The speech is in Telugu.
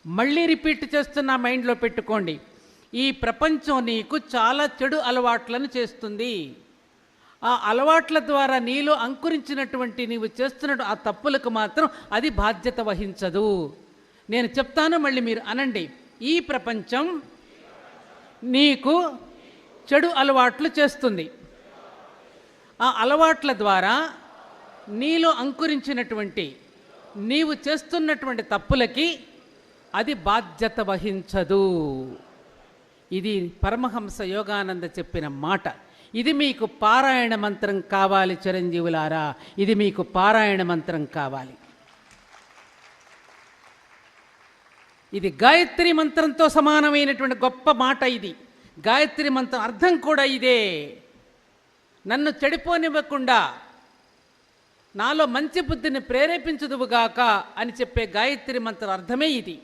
మళ్ళీ రిపీట్ చేస్తున్న మైండ్లో పెట్టుకోండి. ఈ ప్రపంచం నీకు చాలా చెడు అలవాట్లను చేస్తుంది. ఆ అలవాట్ల ద్వారా నీలో అంకురించినటువంటి నీవు చేస్తున్న ఆ తప్పులకు మాత్రం అది బాధ్యత వహించదు. నేను చెప్తాను, మళ్ళీ మీరు అనండి. ఈ ప్రపంచం నీకు చెడు అలవాట్లు చేస్తుంది. ఆ అలవాట్ల ద్వారా నీలో అంకురించినటువంటి నీవు చేస్తున్నటువంటి తప్పులకి అది బాధ్యత వహించదు. ఇది పరమహంస యోగానంద చెప్పిన మాట. ఇది మీకు పారాయణ మంత్రం కావాలి చిరంజీవులారా, ఇది మీకు పారాయణ మంత్రం కావాలి. ఇది గాయత్రి మంత్రంతో సమానమైనటువంటి గొప్ప మాట. ఇది గాయత్రి మంత్రం అర్థం కూడా ఇదే. నన్ను చెడిపోనివ్వకుండా నాలో మంచి బుద్ధిని ప్రేరేపించుదువుగాక అని చెప్పే గాయత్రి మంత్రం అర్థమే ఇది.